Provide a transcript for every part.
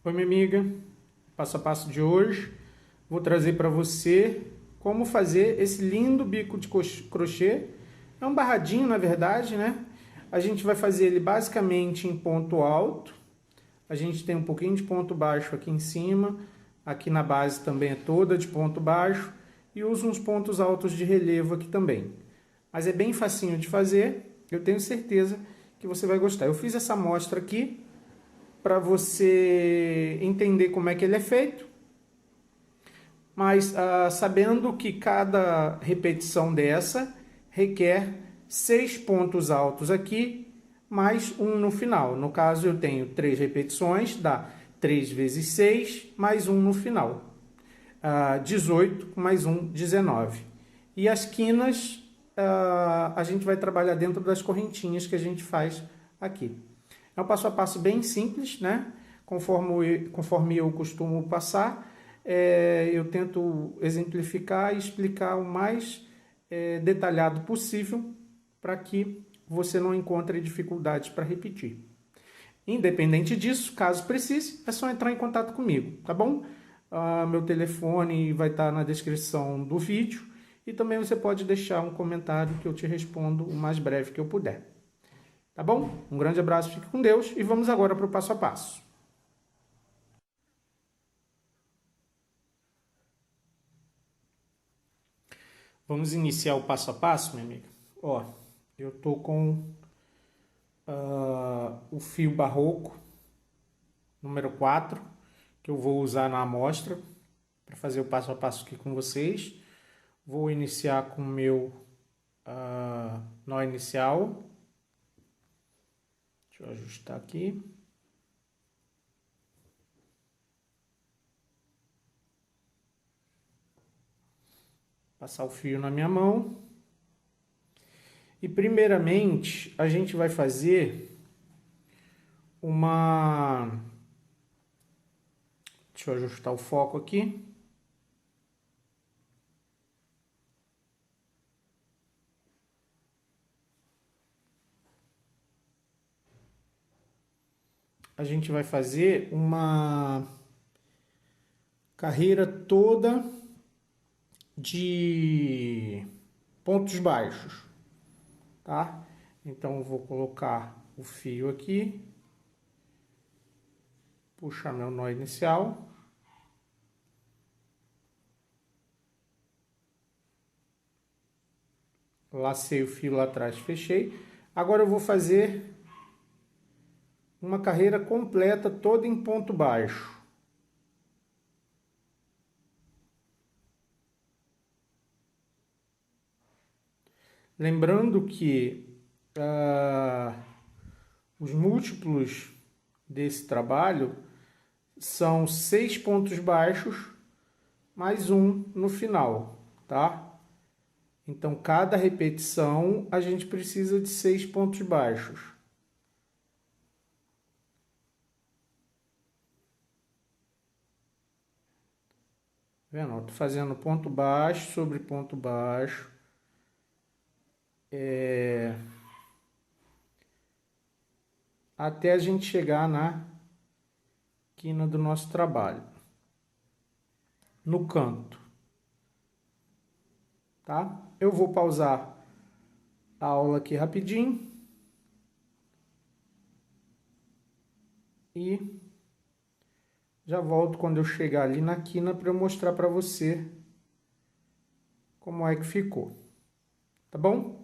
Oi, minha amiga. Passo a passo de hoje, vou trazer para você como fazer esse lindo bico de crochê. É um barradinho, na verdade, né? A gente vai fazer ele basicamente em ponto alto. A gente tem um pouquinho de ponto baixo aqui em cima. Aqui na base também é toda de ponto baixo. E uso uns pontos altos de relevo aqui também. Mas é bem facinho de fazer. Eu tenho certeza que você vai gostar. Eu fiz essa amostra aqui para você entender como é que ele é feito, mas sabendo que cada repetição dessa requer 6 pontos altos aqui, mais um no final. No caso, eu tenho 3 repetições, dá 3 vezes 6, mais um no final. 18, mais um, 19. E as quinas, a gente vai trabalhar dentro das correntinhas que a gente faz aqui. É um passo a passo bem simples, né? Conforme eu costumo passar, eu tento exemplificar e explicar o mais detalhado possível para que você não encontre dificuldades para repetir. Independente disso, caso precise, é só entrar em contato comigo, tá bom? Meu telefone vai estar na descrição do vídeo e também você pode deixar um comentário que eu te respondo o mais breve que eu puder. Tá bom? Um grande abraço, fique com Deus e vamos agora para o passo a passo. Vamos iniciar o passo a passo, minha amiga? Ó, eu tô com o fio barroco número 4, que eu vou usar na amostra para fazer o passo a passo aqui com vocês. Vou iniciar com o meu nó inicial. Deixa eu ajustar aqui. Passar o fio na minha mão. E primeiramente, a gente vai fazer uma... Deixa eu ajustar o foco aqui. A gente vai fazer uma carreira toda de pontos baixos, tá? Então eu vou colocar o fio aqui, puxar meu nó inicial, lacei o fio lá atrás, fechei. Agora eu vou fazer uma carreira completa toda em ponto baixo. Lembrando que os múltiplos desse trabalho são 6 pontos baixos mais um no final, tá? Então, cada repetição a gente precisa de 6 pontos baixos. Vendo? Estou fazendo ponto baixo sobre ponto baixo. Até a gente chegar na quina do nosso trabalho. No canto. Tá? Eu vou pausar a aula aqui rapidinho. E já volto quando eu chegar ali na quina para eu mostrar para você como é que ficou. Tá bom?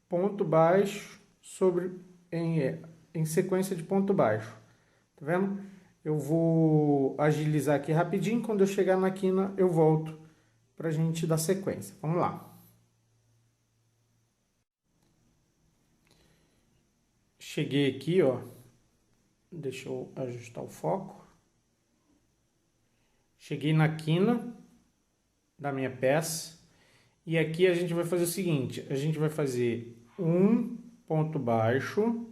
Ponto baixo sobre em sequência de ponto baixo. Tá vendo? Eu vou agilizar aqui rapidinho. Quando eu chegar na quina, eu volto para a gente dar sequência. Vamos lá. Cheguei aqui, ó. Deixa eu ajustar o foco. Cheguei na quina da minha peça. E aqui a gente vai fazer o seguinte. A gente vai fazer um ponto baixo.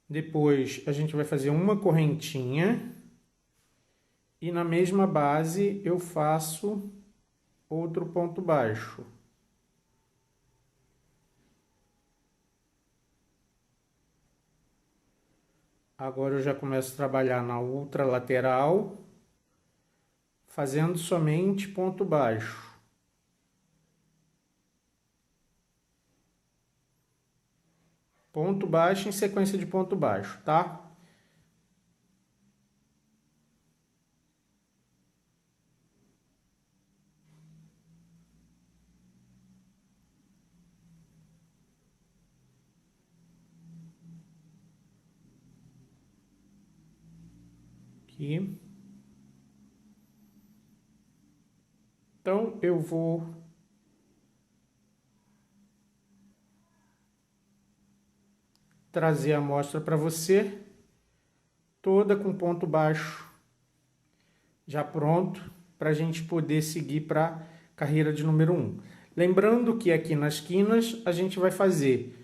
Depois a gente vai fazer uma correntinha E na mesma base eu faço outro ponto baixo. Agora eu já começo a trabalhar na outra lateral, fazendo somente ponto baixo. Ponto baixo em sequência de ponto baixo, tá? Aqui. Então, eu vou trazer a amostra para você, toda com ponto baixo, já pronto, para a gente poder seguir para a carreira de número 1. Lembrando que aqui nas quinas, a gente vai fazer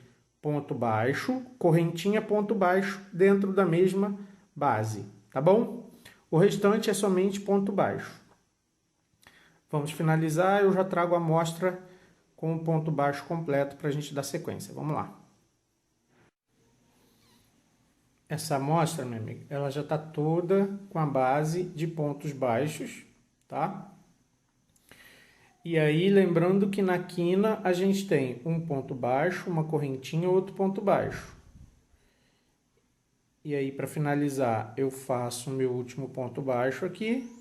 ponto baixo, correntinha, ponto baixo, dentro da mesma base, tá bom? O restante é somente ponto baixo. Vamos finalizar, eu já trago a amostra com o ponto baixo completo para a gente dar sequência. Vamos lá. Essa amostra, minha amiga, ela já está toda com a base de pontos baixos, tá? E aí, lembrando que na quina a gente tem um ponto baixo, uma correntinha, outro ponto baixo. E aí, para finalizar, eu faço o meu último ponto baixo aqui.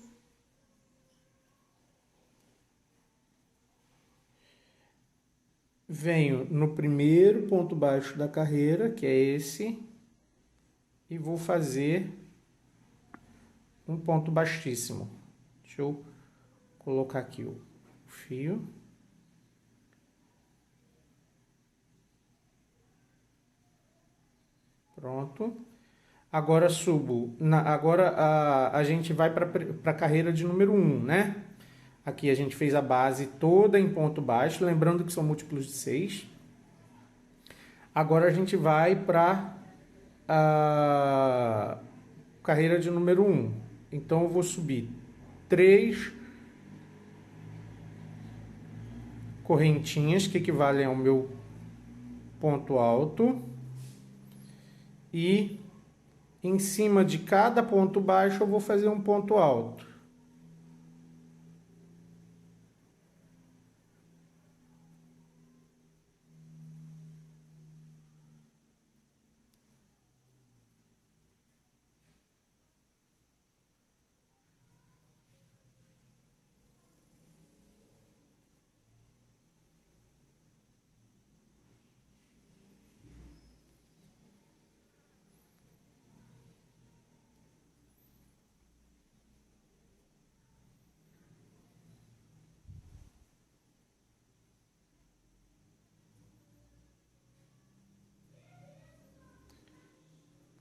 Venho no primeiro ponto baixo da carreira, que é esse, e vou fazer um ponto baixíssimo. Deixa eu colocar aqui o fio. Pronto. Agora subo. Agora a gente vai para a carreira de número 1, né? Aqui a gente fez a base toda em ponto baixo, lembrando que são múltiplos de 6. Agora a gente vai para a carreira de número 1. Então eu vou subir 3 correntinhas, que equivalem ao meu ponto alto. E em cima de cada ponto baixo eu vou fazer um ponto alto.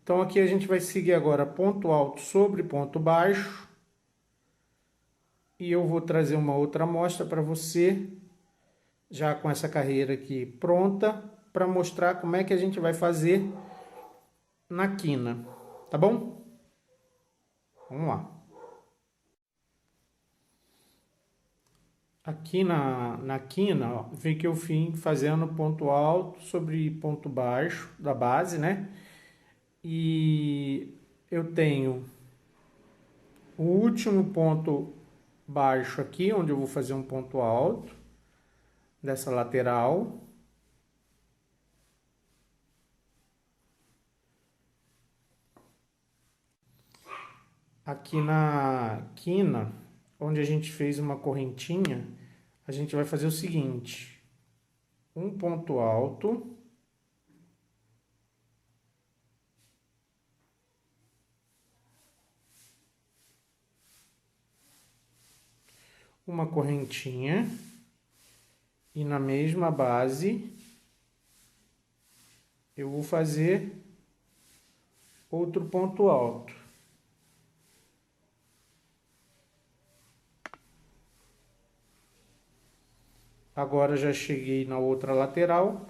Então aqui a gente vai seguir agora ponto alto sobre ponto baixo. E eu vou trazer uma outra amostra para você, já com essa carreira aqui pronta, para mostrar como é que a gente vai fazer na quina, tá bom? Vamos lá. Aqui na quina, ó, vê que eu vim fazendo ponto alto sobre ponto baixo da base, né? E eu tenho o último ponto baixo aqui, onde eu vou fazer um ponto alto dessa lateral. Aqui na quina, onde a gente fez uma correntinha, a gente vai fazer o seguinte: um ponto alto, uma correntinha, e na mesma base eu vou fazer outro ponto alto. Agora já cheguei na outra lateral,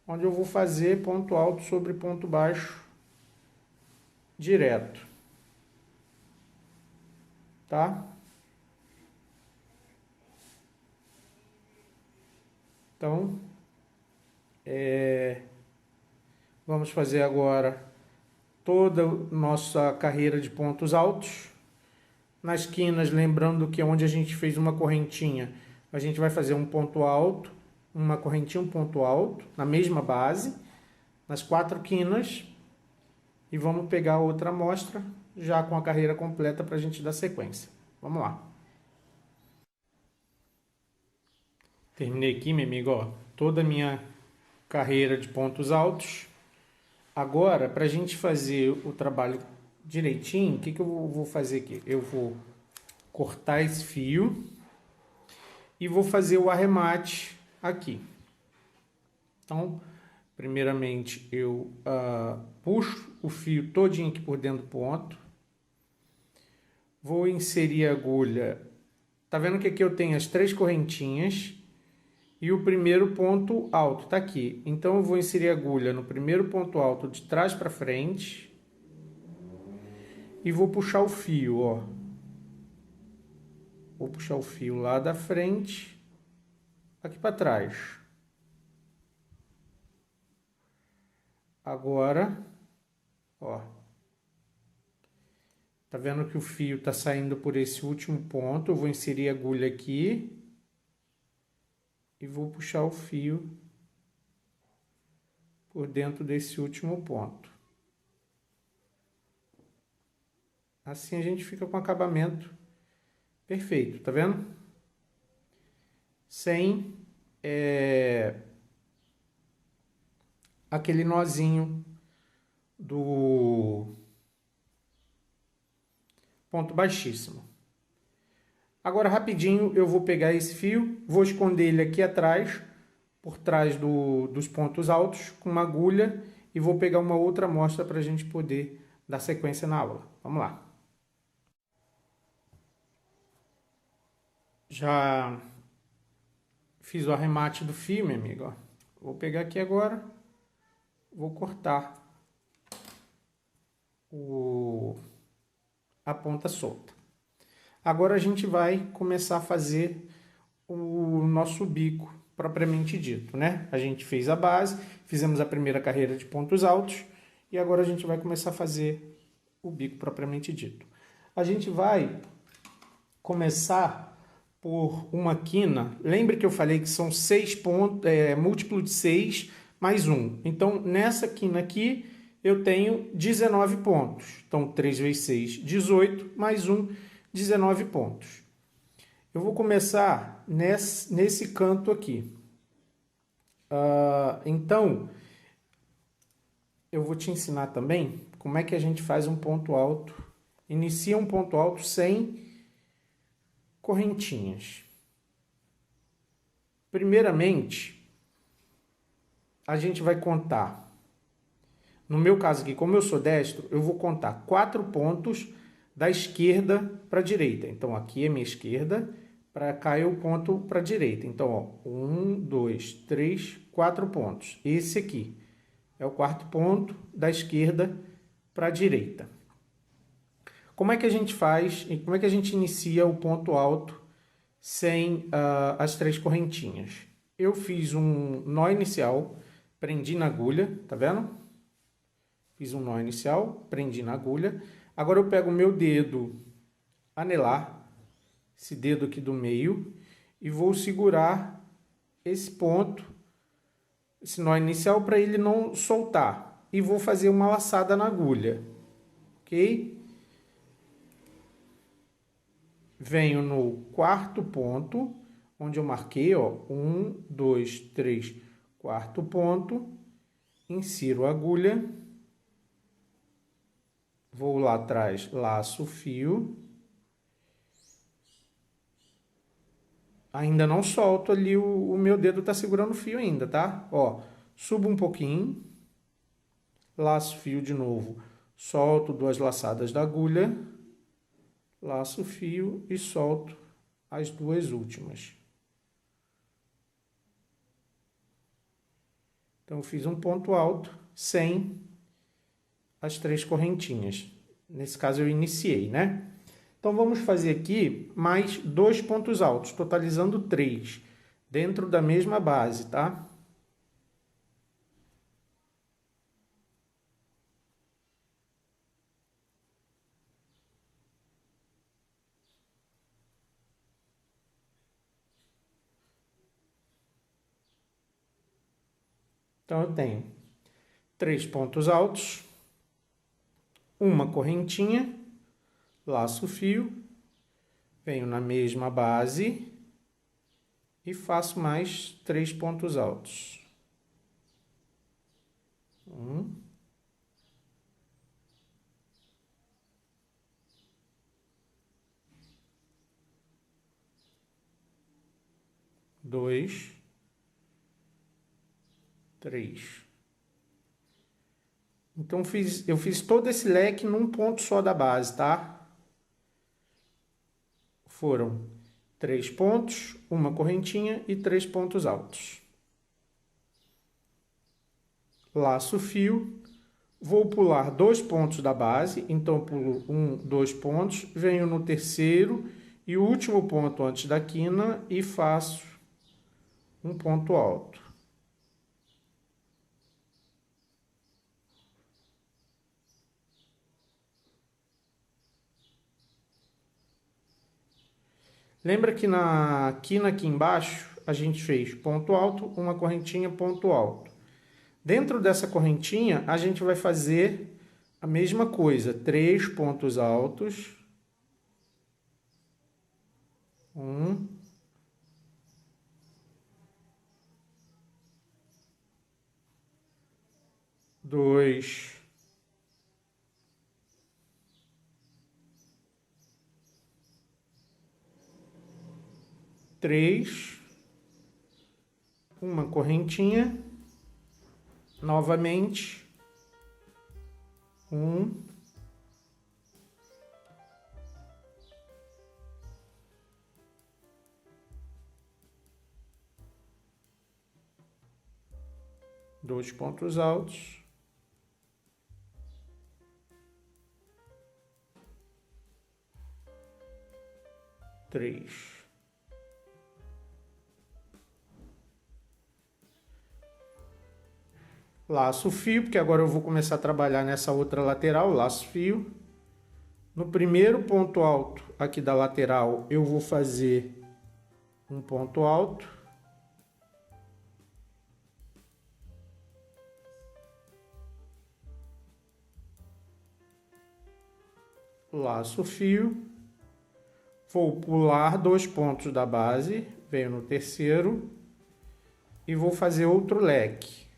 onde eu vou fazer ponto alto sobre ponto baixo direto. tá? Então, vamos fazer agora toda a nossa carreira de pontos altos. Nas quinas, lembrando que onde a gente fez uma correntinha, a gente vai fazer um ponto alto, uma correntinha, um ponto alto, na mesma base, nas 4 quinas, e vamos pegar outra amostra, já com a carreira completa para a gente dar sequência. Vamos lá. Terminei aqui, meu amigo, ó, toda a minha carreira de pontos altos. Agora, para a gente fazer o trabalho direitinho, o que eu vou fazer aqui? Eu vou cortar esse fio e vou fazer o arremate aqui. Então, primeiramente, eu puxo o fio todinho aqui por dentro do ponto. Vou inserir a agulha. Tá vendo que aqui eu tenho as 3 correntinhas e o primeiro ponto alto tá aqui. Então, eu vou inserir a agulha no primeiro ponto alto de trás para frente e vou puxar o fio, ó. Vou puxar o fio lá da frente, aqui para trás. Agora, ó. Tá vendo que o fio tá saindo por esse último ponto? Eu vou inserir a agulha aqui e vou puxar o fio por dentro desse último ponto. Assim a gente fica com acabamento perfeito, tá vendo? Sem aquele nozinho do ponto baixíssimo. Agora, rapidinho, eu vou pegar esse fio, vou esconder ele aqui atrás, por trás dos pontos altos, com uma agulha, e vou pegar uma outra amostra para a gente poder dar sequência na aula. Vamos lá. Já fiz o arremate do fio, meu amigo, ó. Vou pegar aqui agora, vou cortar a ponta solta. Agora a gente vai começar a fazer o nosso bico propriamente dito, né? A gente fez a base, fizemos a primeira carreira de pontos altos e agora a gente vai começar a fazer o bico propriamente dito. A gente vai começar por uma quina. Lembre que eu falei que são 6 pontos, múltiplo de 6 mais 1. Então, nessa quina aqui, eu tenho 19 pontos. Então, 3 vezes 6, 18, mais 1, 19 pontos. Eu vou começar nesse canto aqui. Então, eu vou te ensinar também como é que a gente faz um ponto alto. Inicia um ponto alto sem correntinhas. Primeiramente, a gente vai contar. No meu caso aqui, como eu sou destro, eu vou contar 4 pontos da esquerda para a direita. Então, aqui é minha esquerda, para cá é o ponto para a direita. Então, ó, 1, 2, 3, 4 pontos. Esse aqui é o 4º ponto da esquerda para a direita. Como é que a gente faz e como é que a gente inicia o ponto alto sem as 3 correntinhas? Eu fiz um nó inicial, prendi na agulha, tá vendo? Fiz um nó inicial, prendi na agulha. Agora eu pego o meu dedo anelar, esse dedo aqui do meio, e vou segurar esse ponto, esse nó inicial, para ele não soltar. E vou fazer uma laçada na agulha, ok? Venho no 4º ponto, onde eu marquei, ó, 1, 2, 3, 4º ponto, insiro a agulha, vou lá atrás, laço o fio, ainda não solto ali, o meu dedo tá segurando o fio ainda, tá? Ó, subo um pouquinho, laço o fio de novo, solto 2 laçadas da agulha, laço o fio e solto as 2 últimas. Então, eu fiz um ponto alto sem as 3 correntinhas. Nesse caso, eu iniciei, né? Então, vamos fazer aqui mais 2 pontos altos, totalizando 3, dentro da mesma base, tá? Então, eu tenho 3 pontos altos, uma correntinha, laço o fio, venho na mesma base e faço mais 3 pontos altos. 1, 2, 3. Então, eu fiz todo esse leque num ponto só da base, tá? Foram 3 pontos, uma correntinha e 3 pontos altos. Laço o fio, vou pular 2 pontos da base, então pulo 1, 2 pontos, venho no terceiro e o último ponto antes da quina e faço um ponto alto. Lembra que na quina aqui embaixo a gente fez ponto alto, uma correntinha, ponto alto. Dentro dessa correntinha a gente vai fazer a mesma coisa, 3 pontos altos. 1, 2, 3, uma correntinha, novamente, 1, 2 pontos altos, 3. Laço o fio, porque agora eu vou começar a trabalhar nessa outra lateral, laço fio. No primeiro ponto alto aqui da lateral, eu vou fazer um ponto alto. Laço o fio. Vou pular 2 pontos da base, venho no terceiro e vou fazer outro leque.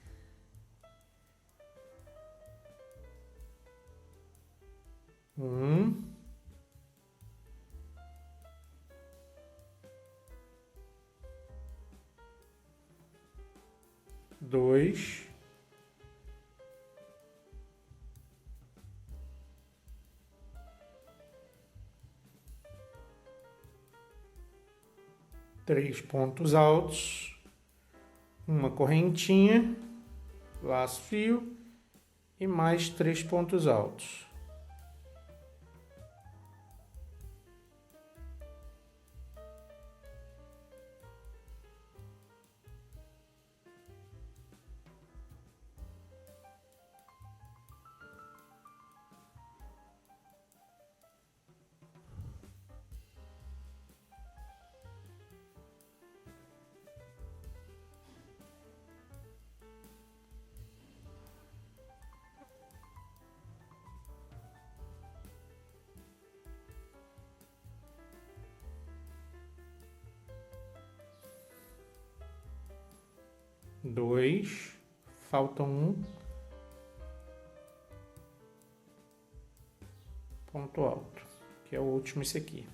1, 2, 3 pontos altos, uma correntinha, laço fio e mais 3 pontos altos. Dois, falta um ponto alto, que é o último esse aqui.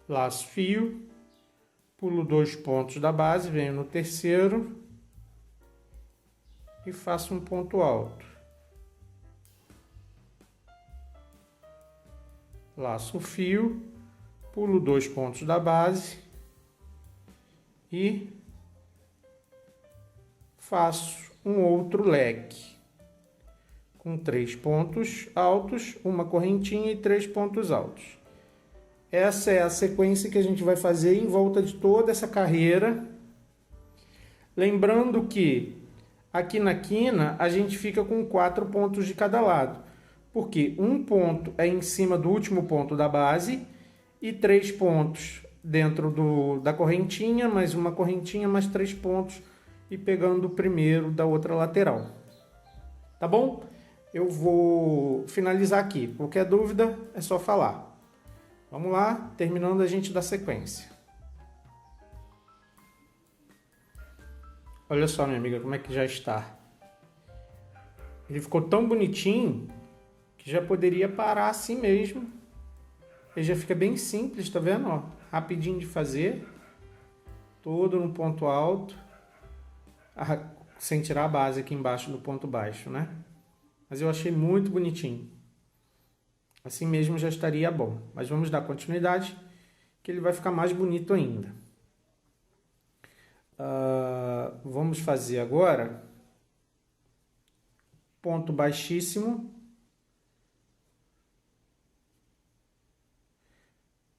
Laço fio, pulo 2 pontos da base, venho no terceiro e faço um ponto alto. Laço o fio, pulo 2 pontos da base e faço um outro leque com 3 pontos altos, uma correntinha e 3 pontos altos. Essa é a sequência que a gente vai fazer em volta de toda essa carreira. Lembrando que aqui na quina a gente fica com 4 pontos de cada lado, porque um ponto é em cima do último ponto da base e 3 pontos dentro da correntinha, mais uma correntinha, mais 3 pontos e pegando o primeiro da outra lateral. Tá bom? Eu vou finalizar aqui. Qualquer dúvida é só falar. Vamos lá, terminando a gente da sequência. Olha só, minha amiga, como é que já está. Ele ficou tão bonitinho que já poderia parar assim mesmo. Ele já fica bem simples, tá vendo? Ó, rapidinho de fazer. Todo no ponto alto. Sem tirar a base aqui embaixo do ponto baixo, né? Mas eu achei muito bonitinho. Assim mesmo já estaria bom. Mas vamos dar continuidade, que ele vai ficar mais bonito ainda. Vamos fazer agora ponto baixíssimo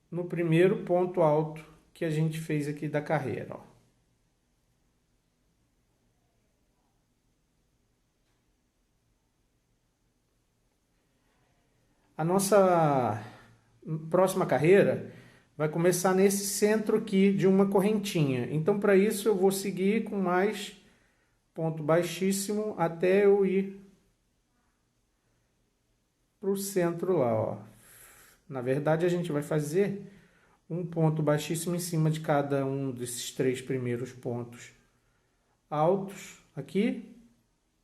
no primeiro ponto alto que a gente fez aqui da carreira, ó. A nossa próxima carreira vai começar nesse centro aqui de uma correntinha. Então, para isso, eu vou seguir com mais ponto baixíssimo até eu ir para o centro lá, ó. Na verdade, a gente vai fazer um ponto baixíssimo em cima de cada um desses 3 primeiros pontos altos aqui.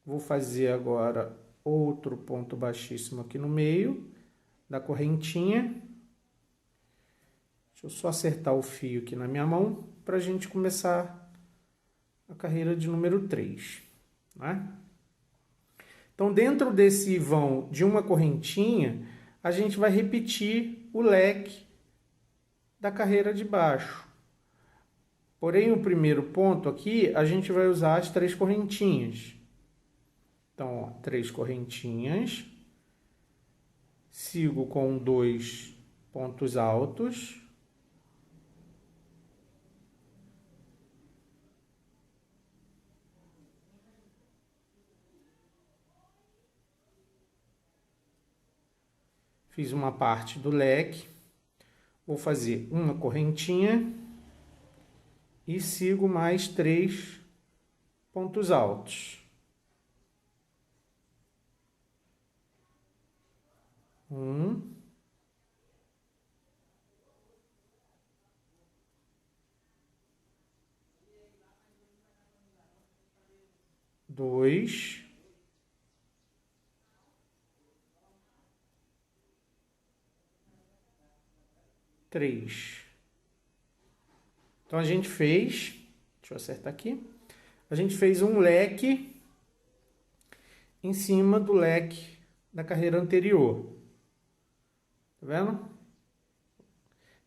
Vou fazer agora outro ponto baixíssimo aqui no meio da correntinha. Deixa eu só acertar o fio aqui na minha mão para a gente começar a carreira de número 3, né? Então, dentro desse vão de uma correntinha, a gente vai repetir o leque da carreira de baixo. Porém, o primeiro ponto aqui, a gente vai usar as 3 correntinhas. Então, ó, 3 correntinhas. Sigo com 2 pontos altos. Fiz uma parte do leque. Vou fazer uma correntinha e sigo mais 3 pontos altos. 1, 2, 3. Então, a gente fez, deixa eu acertar aqui, a gente fez um leque em cima do leque da carreira anterior. Tá vendo?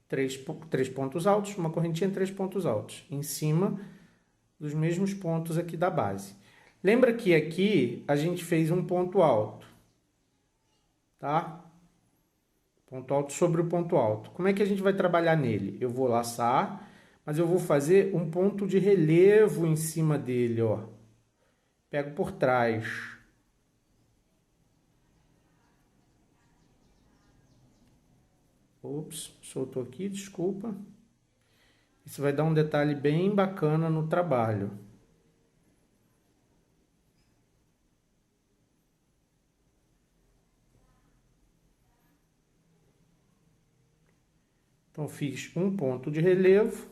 3 pontos altos, uma correntinha, 3 pontos altos, em cima dos mesmos pontos aqui da base. Lembra que aqui a gente fez um ponto alto, tá? Ponto alto sobre o ponto alto. Como é que a gente vai trabalhar nele? Eu vou laçar, mas eu vou fazer um ponto de relevo em cima dele, ó. Pego por trás. Ops, soltou aqui, desculpa. Isso vai dar um detalhe bem bacana no trabalho. Então, fiz um ponto de relevo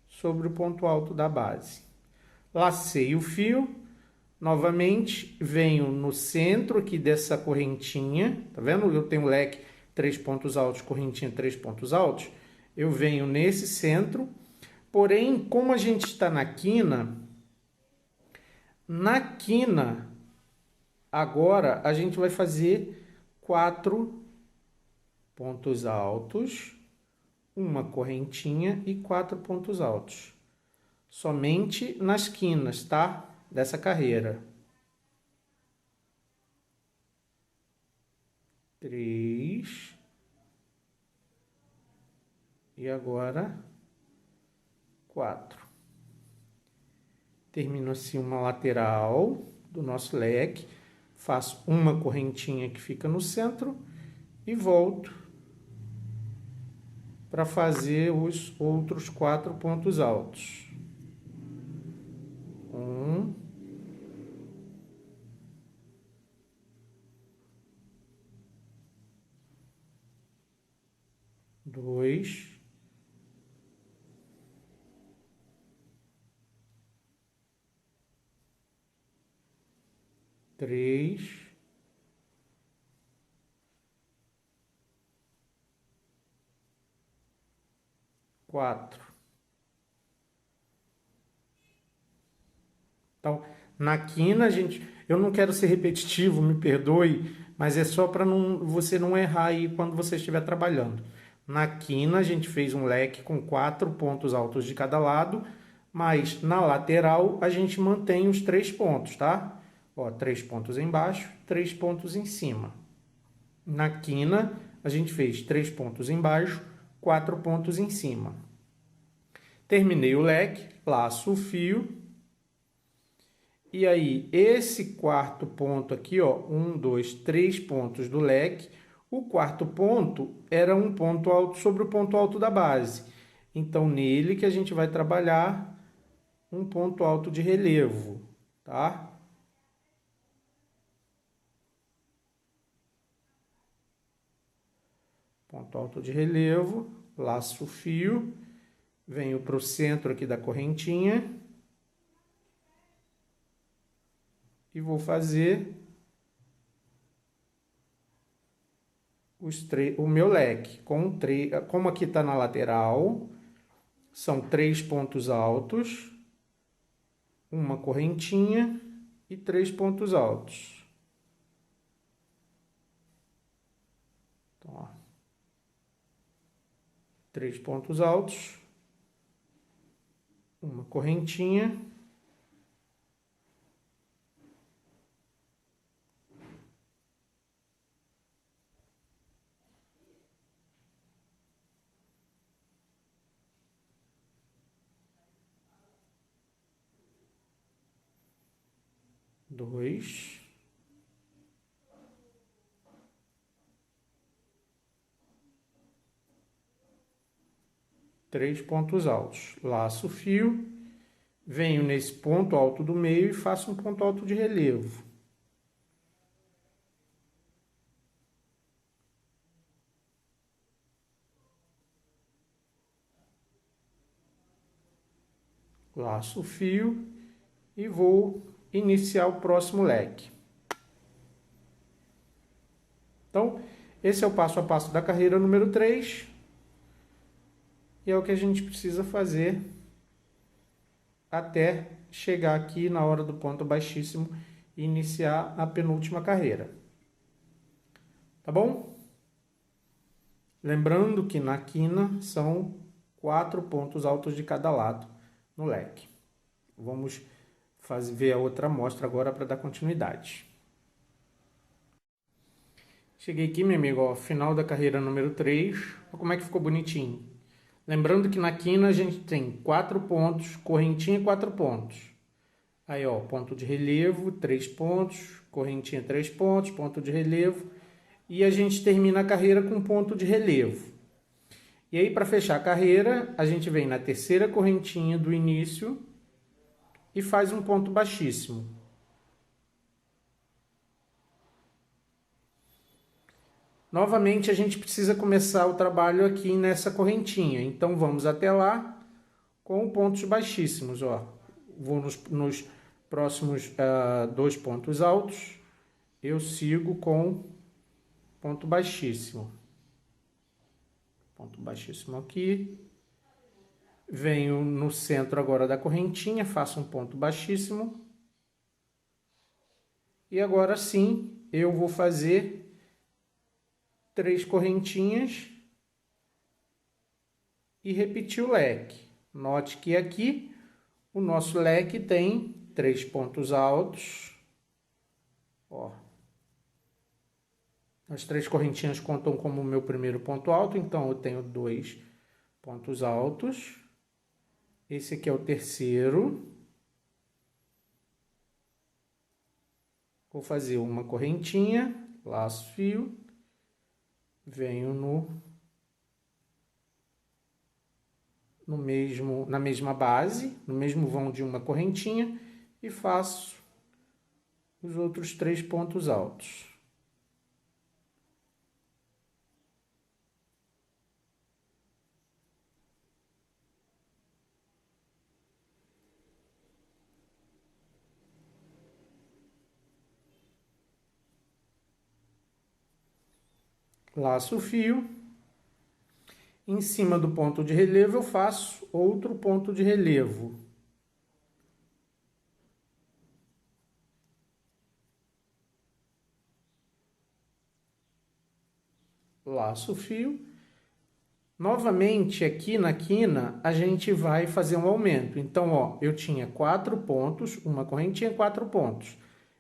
sobre o ponto alto da base. Lacei o fio, novamente venho no centro aqui dessa correntinha, tá vendo? Eu tenho leque 3 pontos altos, correntinha 3 pontos altos. Eu venho nesse centro, porém, como a gente está na quina, agora a gente vai fazer 4 pontos altos, uma correntinha e 4 pontos altos. Somente nas quinas, tá? Dessa carreira. 3. E agora 4. Termino assim uma lateral do nosso leque, faço uma correntinha que fica no centro e volto para fazer os outros 4 pontos altos. 1, 2, 3, 4. Então, na quina, eu não quero ser repetitivo, me perdoe, mas é só para você não errar aí quando você estiver trabalhando. Na quina, a gente fez um leque com 4 pontos altos de cada lado, mas na lateral a gente mantém os 3 pontos, tá? Ó, 3 pontos embaixo, 3 pontos em cima. Na quina, a gente fez 3 pontos embaixo, 4 pontos em cima. Terminei o leque, laço o fio. E aí, esse quarto ponto aqui, ó, 1, 2, 3 pontos do leque. O quarto ponto era um ponto alto sobre o ponto alto da base. Então, nele que a gente vai trabalhar um ponto alto de relevo, tá? Ponto alto de relevo, laço o fio, venho para o centro aqui da correntinha e vou fazer o meu leque. Como aqui está na lateral, são 3 pontos altos, uma correntinha e 3 pontos altos. Então, ó, 3 pontos altos, uma correntinha dois, três pontos altos. Laço o fio, venho nesse ponto alto do meio e faço um ponto alto de relevo. Laço o fio e vou iniciar o próximo leque. Então, esse é o passo a passo da carreira número 3. E é o que a gente precisa fazer até chegar aqui na hora do ponto baixíssimo e iniciar a penúltima carreira. Tá bom? Lembrando que na quina são 4 pontos altos de cada lado no leque. Vamos ver a outra amostra agora para dar continuidade. Cheguei aqui, meu amigo, ó, final da carreira número 3. Olha como é que ficou bonitinho. Lembrando que na quina a gente tem 4 pontos, correntinha 4 pontos. Aí, ó, ponto de relevo, 3 pontos, correntinha 3 pontos, ponto de relevo. E a gente termina a carreira com ponto de relevo. E aí, para fechar a carreira, a gente vem na terceira correntinha do início e faz um ponto baixíssimo. Novamente, a gente precisa começar o trabalho aqui nessa correntinha. Então, vamos até lá com pontos baixíssimos, ó. Vou nos próximos 2 pontos altos, eu sigo com ponto baixíssimo. Ponto baixíssimo aqui. Venho no centro agora da correntinha, faço um ponto baixíssimo. E agora sim, eu vou fazer 3 correntinhas e repetir o leque. Note que aqui o nosso leque tem 3 pontos altos, ó, As 3 correntinhas contam como meu primeiro ponto alto, então eu tenho 2 pontos altos. Esse aqui é o terceiro. Vou fazer uma correntinha, laço fio, venho na mesma base, no mesmo vão de uma correntinha e faço os outros 3 pontos altos. Laço o fio. Em cima do ponto de relevo eu faço outro ponto de relevo. Laço o fio. Novamente aqui na quina a gente vai fazer um aumento. Então, ó, eu tinha 4 pontos, uma correntinha, 4 pontos.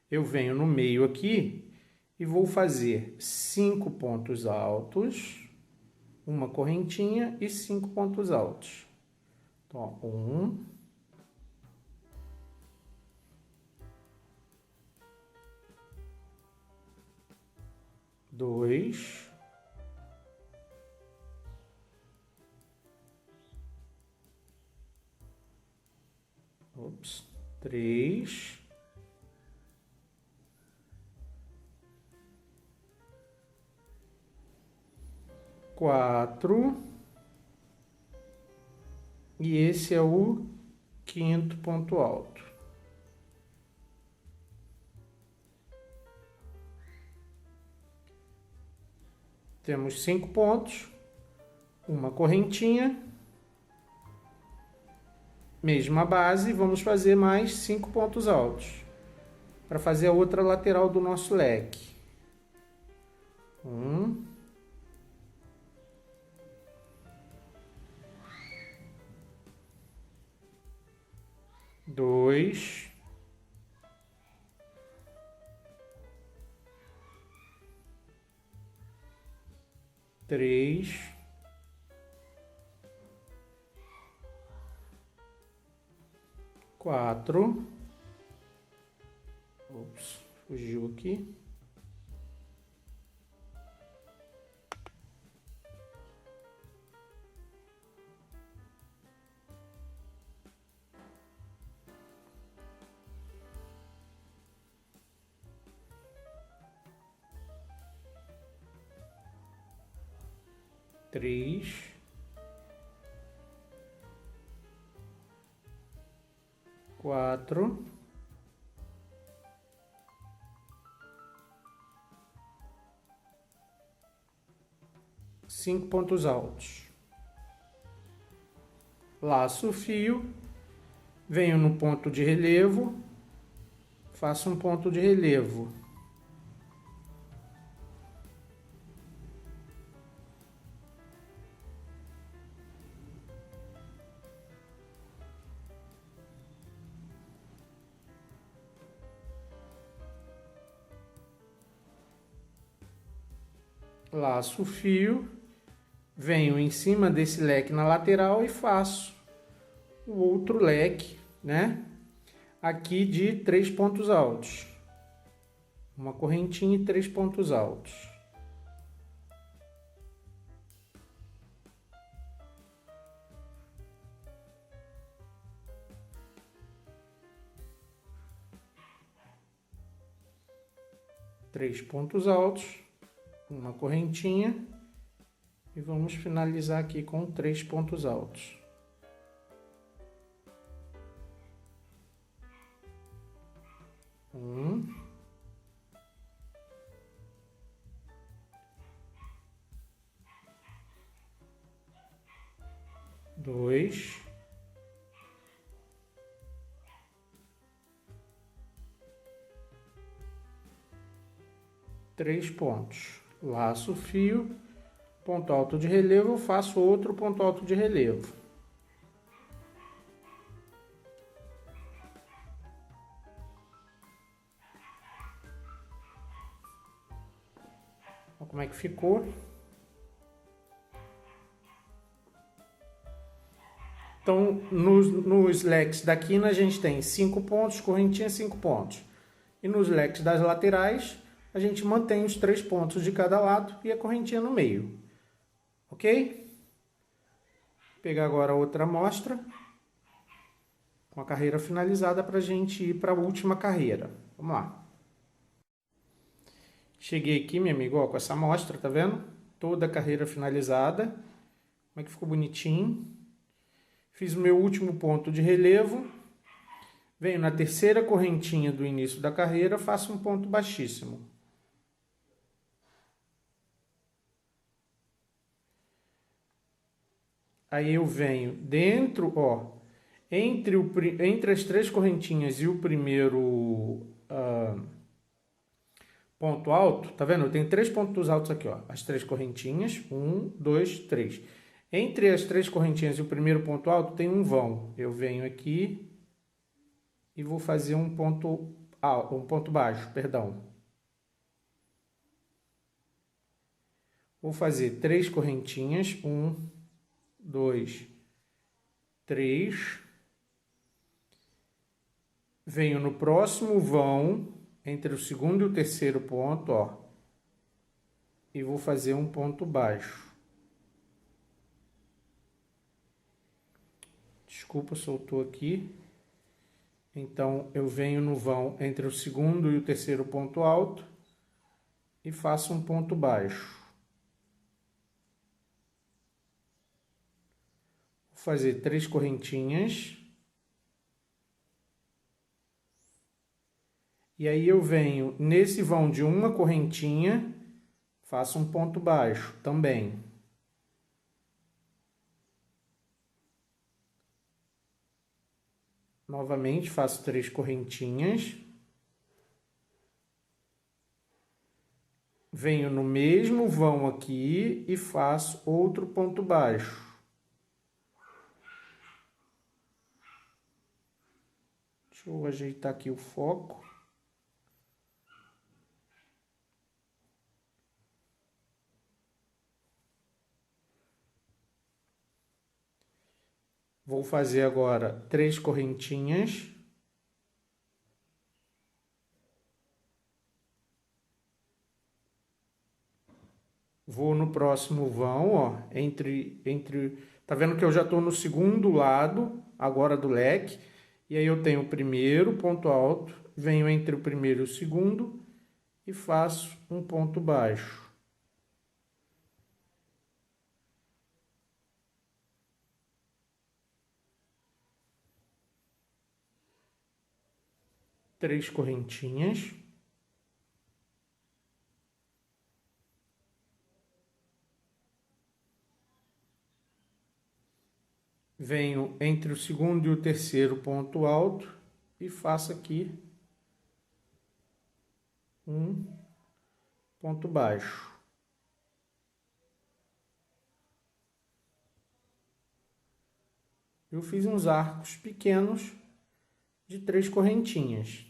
Eu venho no meio aqui e vou fazer 5 pontos altos, uma correntinha e 5 pontos altos. Então, ó, 1, 2, 3, 4, e esse é o 5º ponto alto. Temos 5 pontos, uma correntinha, mesma base, vamos fazer mais 5 pontos altos, para fazer a outra lateral do nosso leque. 1, 2, 3, 4, fugiu aqui, 3, 4, 5 pontos altos. Laço o fio, venho no ponto de relevo, faço um ponto de relevo. Laço o fio, venho em cima desse leque na lateral e faço o outro leque, né? Aqui de 3 pontos altos. Uma correntinha e 3 pontos altos. Três pontos altos, uma correntinha e vamos finalizar aqui com 3 pontos altos. Um, 2, 3 pontos. Laço o fio, ponto alto de relevo, eu faço outro ponto alto de relevo. como é que ficou. Então, nos leques da quina a gente tem 5 pontos, correntinha 5 pontos. E nos leques das laterais, a gente mantém os 3 pontos de cada lado e a correntinha no meio. Ok? Vou pegar agora outra amostra, com a carreira finalizada para a gente ir para a última carreira. Vamos lá. Cheguei aqui, meu amigo, ó, com essa amostra, tá vendo? Toda a carreira finalizada. Como é que ficou bonitinho. Fiz o meu último ponto de relevo. Venho na terceira correntinha do início da carreira, faço um ponto baixíssimo. Aí eu venho dentro, ó, entre as 3 correntinhas e o primeiro ponto alto, tá vendo? Eu tenho 3 pontos altos aqui, ó, as 3 correntinhas, 1, 2, 3. Entre as 3 correntinhas e o primeiro ponto alto tem um vão. Eu venho aqui e vou fazer um ponto baixo, perdão. Vou fazer 3 correntinhas, 1, 2, 3. Venho no próximo vão, entre o segundo e o terceiro ponto, ó, e vou fazer um ponto baixo. Desculpa, soltou aqui. Então, eu venho no vão entre o segundo e o terceiro ponto alto e faço um ponto baixo. Vou fazer 3 correntinhas. E aí eu venho nesse vão de uma correntinha, faço um ponto baixo também. Novamente faço 3 correntinhas. Venho no mesmo vão aqui e faço outro ponto baixo. Deixa eu ajeitar aqui o foco. Vou fazer agora 3 correntinhas. Vou no próximo vão, ó, tá vendo que eu já estou no segundo lado, agora do leque, e aí eu tenho o primeiro ponto alto, venho entre o primeiro e o segundo e faço um ponto baixo. Três correntinhas. Venho entre o segundo e o terceiro ponto alto e faço aqui um ponto baixo. Eu fiz uns arcos pequenos de 3 correntinhas.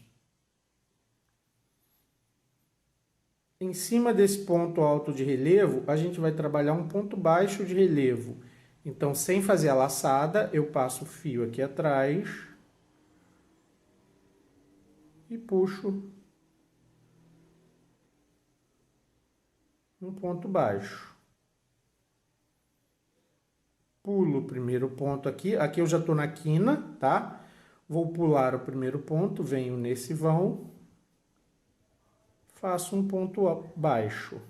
Em cima desse ponto alto de relevo, a gente vai trabalhar um ponto baixo de relevo. Então, sem fazer a laçada, eu passo o fio aqui atrás e puxo um ponto baixo. Pulo o primeiro ponto aqui, aqui eu já estou na quina, tá? Vou pular o primeiro ponto, venho nesse vão, faço um ponto baixo.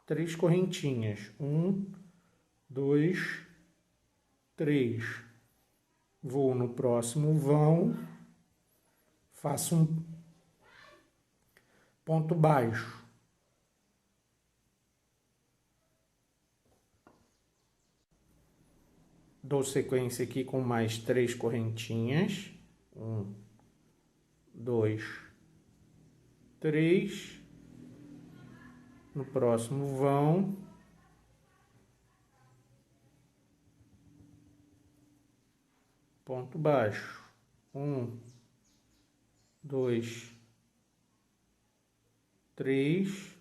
3 correntinhas, 1, 2, 3. Vou no próximo vão, faço um ponto baixo. Dou sequência aqui com mais 3 correntinhas. 1, 2, 3. No próximo vão, ponto baixo. 1, 2, 3,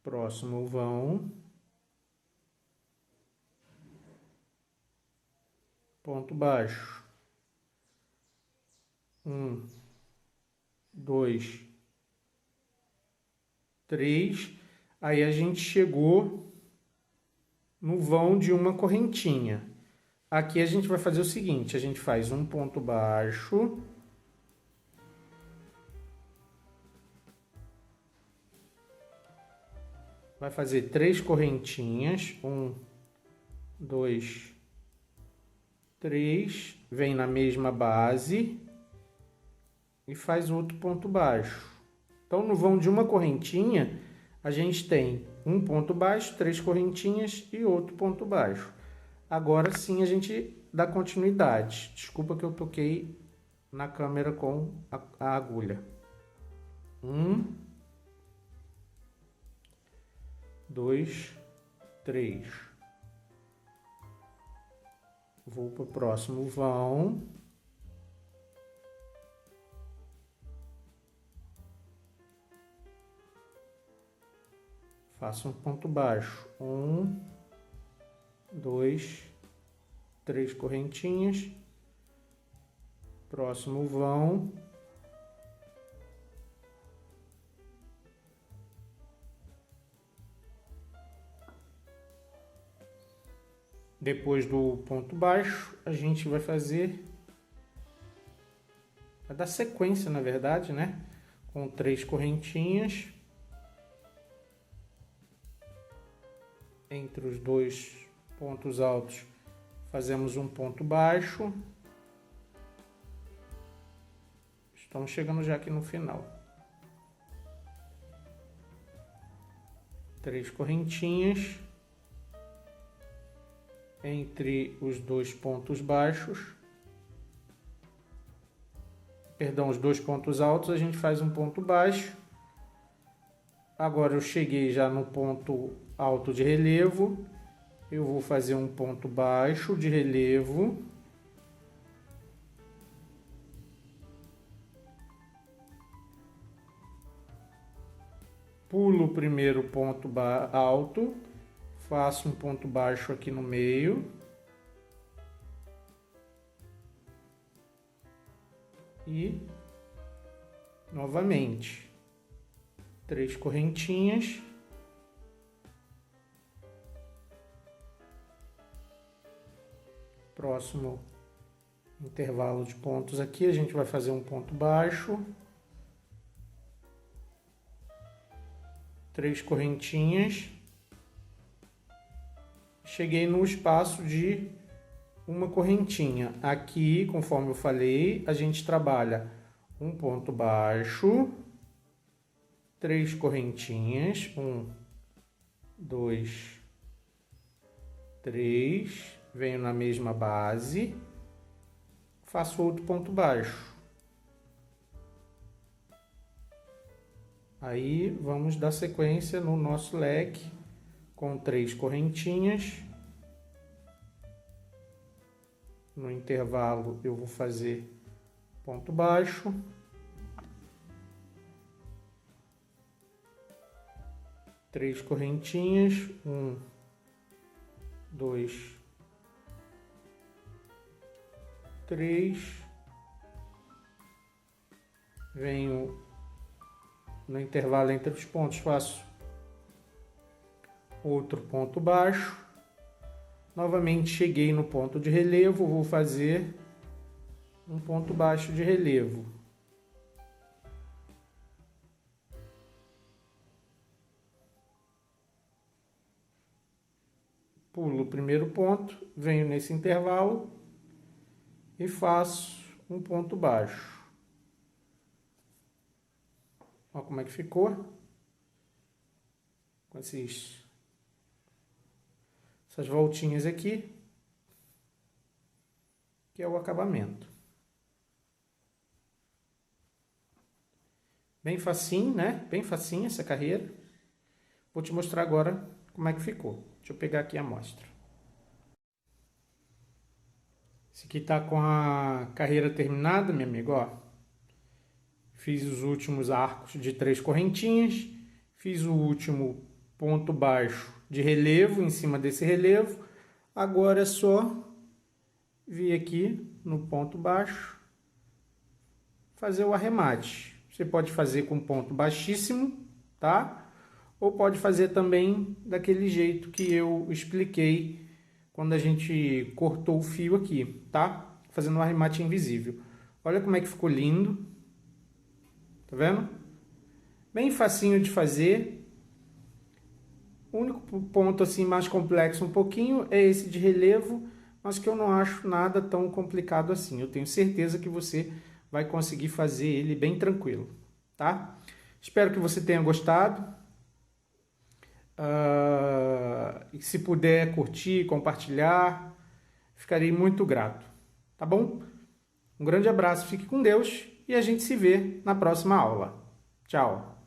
próximo vão, ponto baixo, 1, 2, 3, aí a gente chegou no vão de uma correntinha. Aqui a gente vai fazer o seguinte, a gente faz um ponto baixo, vai fazer 3 correntinhas, 1, 2, 3, vem na mesma base e faz outro ponto baixo. Então, no vão de uma correntinha, a gente tem um ponto baixo, 3 correntinhas e outro ponto baixo. Agora sim a gente dá continuidade. Desculpa que eu toquei na câmera com a agulha. 1, 2, 3. Vou para o próximo vão. Faço um ponto baixo. 1, 2, 3 correntinhas. Próximo vão. Depois do ponto baixo, a gente vai dar sequência, na verdade, né? Com 3 correntinhas. Entre os dois pontos altos, fazemos um ponto baixo. Estamos chegando já aqui no final. 3 correntinhas. Entre os dois pontos baixos, perdão, os dois pontos altos, a gente faz um ponto baixo. Agora eu cheguei já no ponto alto de relevo, eu vou fazer um ponto baixo de relevo. Pulo o primeiro ponto alto. Faço um ponto baixo aqui no meio. E, novamente, 3 correntinhas. Próximo intervalo de pontos aqui, a gente vai fazer um ponto baixo. 3 correntinhas. Cheguei no espaço de uma correntinha. Aqui, conforme eu falei, a gente trabalha um ponto baixo, 3 correntinhas, 1, 2, 3, venho na mesma base, faço outro ponto baixo. Aí vamos dar sequência no nosso leque com 3 correntinhas. No intervalo eu vou fazer ponto baixo. 3 correntinhas, 1, 2, 3. Venho no intervalo entre os pontos, faço outro ponto baixo. Novamente cheguei no ponto de relevo, vou fazer um ponto baixo de relevo. Pulo o primeiro ponto, venho nesse intervalo e faço um ponto baixo. Olha como é que ficou. Com essas voltinhas aqui, que é o acabamento. Bem facinho, né? Bem facinho essa carreira. Vou te mostrar agora como é que ficou. Deixa eu pegar aqui a amostra. Esse aqui tá com a carreira terminada, meu amigo, ó. fiz os últimos arcos de 3 correntinhas, fiz o último ponto baixo de relevo em cima desse relevo. Agora é só vir aqui no ponto baixo, fazer o arremate. Você pode fazer com ponto baixíssimo, tá? Ou pode fazer também daquele jeito que eu expliquei quando a gente cortou o fio aqui, tá? Fazendo um arremate invisível. Olha como é que ficou lindo. Tá vendo? Bem facinho de fazer. O único ponto assim mais complexo um pouquinho é esse de relevo, mas que eu não acho nada tão complicado assim. Eu tenho certeza que você vai conseguir fazer ele bem tranquilo, tá? Espero que você tenha gostado. E se puder curtir, compartilhar, ficarei muito grato, tá bom? Um grande abraço, fique com Deus e a gente se vê na próxima aula. Tchau!